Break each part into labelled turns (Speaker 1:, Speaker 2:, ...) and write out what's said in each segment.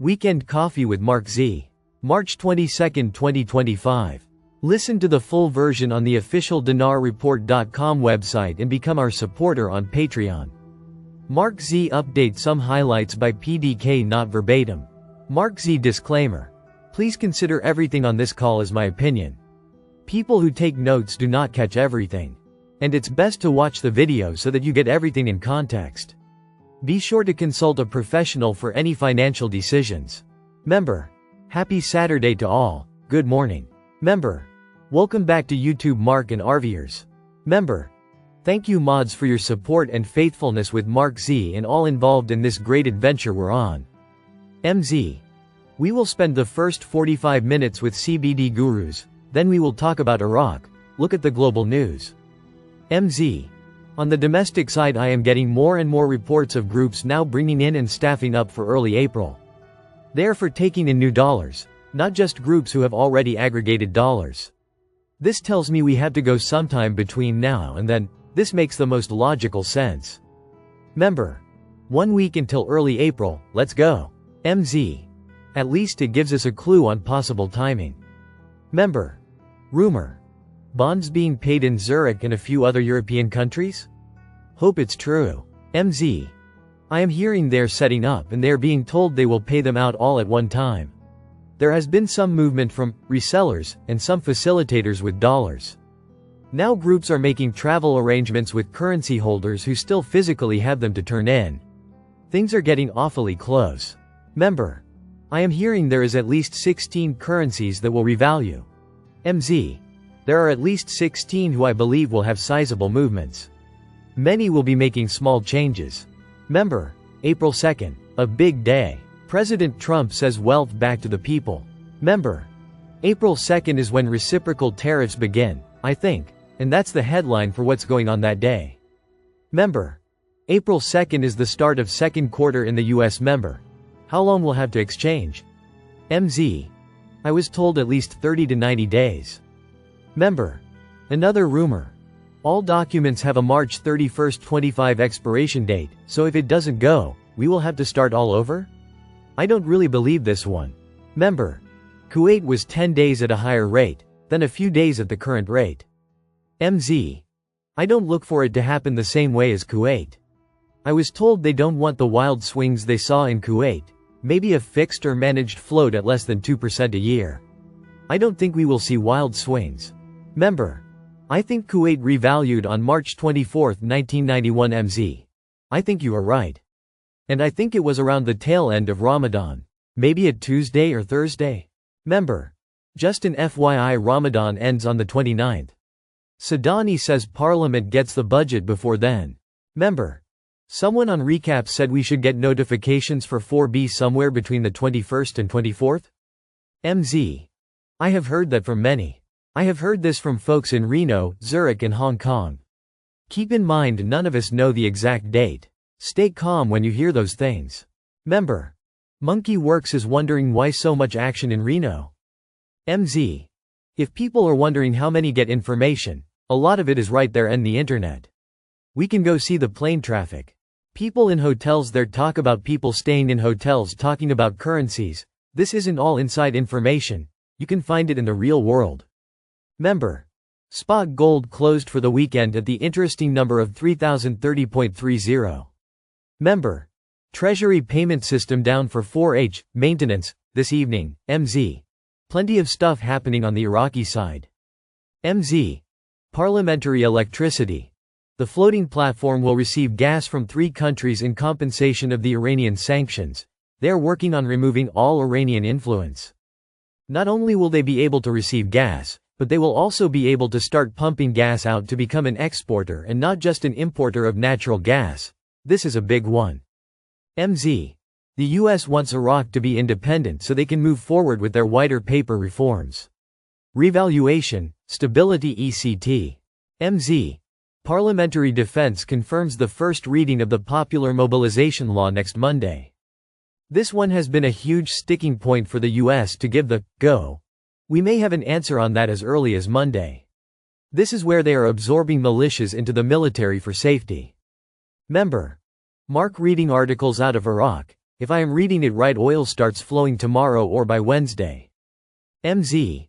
Speaker 1: Weekend Coffee with MarkZ. March 22, 2025. Listen to the full version on the official dinarreport.com website and become our supporter on Patreon. MarkZ update some highlights by PDK, not verbatim. MarkZ disclaimer. Please consider everything on this call as my opinion. People who take notes do not catch everything. And it's best to watch the video so that you get everything in context. Be sure to consult a professional for any financial decisions. Member. Happy Saturday to all. Good morning. Member. Welcome back to YouTube Mark and Arviers. Member. Thank you mods for your support and faithfulness with MarkZ and all involved in this great adventure we're on. MZ. We will spend the first 45 minutes with CBD gurus, then we will talk about Iraq, look at the global news. MZ. On the domestic side, I am getting more and more reports of groups now bringing in and staffing up for early April. They are for taking in new dollars, not just groups who have already aggregated dollars. This tells me we have to go sometime between now and then. This makes the most logical sense. Member. 1 week until early April, let's go. MZ. At least it gives us a clue on possible timing. Member. Rumor. Bonds being paid in Zurich and a few other European countries? Hope it's true. MZ. I am hearing they're setting up and they're being told they will pay them out all at one time. There has been some movement from resellers and some facilitators with dollars. Now groups are making travel arrangements with currency holders who still physically have them to turn in. Things are getting awfully close. Member. I am hearing there is at least 16 currencies that will revalue. MZ. There are at least 16 who I believe will have sizable movements. Many will be making small changes. Member. April 2nd. A big day. President Trump says wealth back to the people. Member. April 2nd is when reciprocal tariffs begin, I think, and that's the headline for what's going on that day. Member. April 2nd is the start of second quarter in the US. Member. How long we'll have to exchange? MZ. I was told at least 30 to 90 days. Member. Another rumor. All documents have a March 31, 25 expiration date, so if it doesn't go, we will have to start all over? I don't really believe this one. Member. Kuwait was 10 days at a higher rate, then a few days at the current rate. MZ. I don't look for it to happen the same way as Kuwait. I was told they don't want the wild swings they saw in Kuwait, maybe a fixed or managed float at less than 2% a year. I don't think we will see wild swings. Member. I think Kuwait revalued on March 24, 1991 MZ. I think you are right. And I think it was around the tail end of Ramadan. Maybe a Tuesday or Thursday. Member. Just an FYI, Ramadan ends on the 29th. Sadani says Parliament gets the budget before then. Member. Someone on Recap said we should get notifications for 4B somewhere between the 21st and 24th? MZ. I have heard that from many. I have heard this from folks in Reno, Zurich and Hong Kong. Keep in mind none of us know the exact date. Stay calm when you hear those things. Member. Monkey Works is wondering why so much action in Reno. MZ. If people are wondering how many get information, a lot of it is right there in the internet. We can go see the plane traffic. People in hotels there talk about people staying in hotels talking about currencies. This isn't all inside information. You can find it in the real world. Member. Spot gold closed for the weekend at the interesting number of 3030.30. Member. Treasury payment system down for 4H, maintenance, this evening, MZ. Plenty of stuff happening on the Iraqi side. MZ. Parliamentary electricity. The floating platform will receive gas from 3 countries in compensation of the Iranian sanctions. They are working on removing all Iranian influence. Not only will they be able to receive gas, but they will also be able to start pumping gas out to become an exporter and not just an importer of natural gas. This is a big one. MZ. The US wants Iraq to be independent so they can move forward with their whiter paper reforms. Revaluation, stability ECT. MZ. Parliamentary Defense confirms the first reading of the Popular Mobilization Law next Monday. This one has been a huge sticking point for the US to give the go. We may have an answer on that as early as Monday. This is where they are absorbing militias into the military for safety. Member. Mark reading articles out of Iraq. If I am reading it right, oil starts flowing tomorrow or by Wednesday. MZ.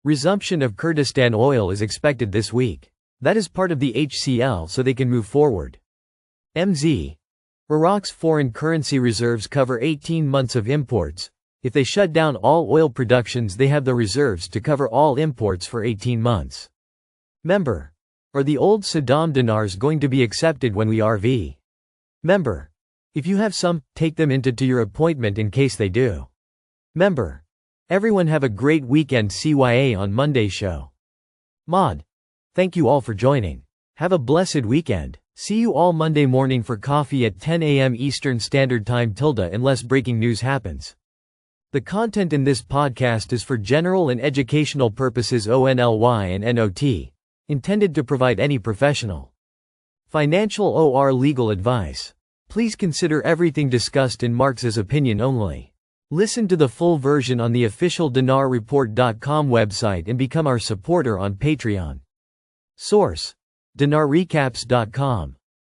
Speaker 1: Resumption of Kurdistan oil is expected this week. That is part of the HCL, so they can move forward. MZ. Iraq's foreign currency reserves cover 18 months of imports. If they shut down all oil productions, they have the reserves to cover all imports for 18 months. Member. Are the old Saddam dinars going to be accepted when we RV? Member. If you have some, take them into your appointment in case they do. Member. Everyone have a great weekend. CYA on Monday show. Mod. Thank you all for joining. Have a blessed weekend. See you all Monday morning for coffee at 10 a.m. Eastern Standard Time unless breaking news happens. The content in this podcast is for general and educational purposes only and not intended to provide any professional, financial or legal advice. Please consider everything discussed in MarkZ's opinion only. Listen to the full version on the official dinarreport.com website and become our supporter on Patreon. Source: dinarrecaps.com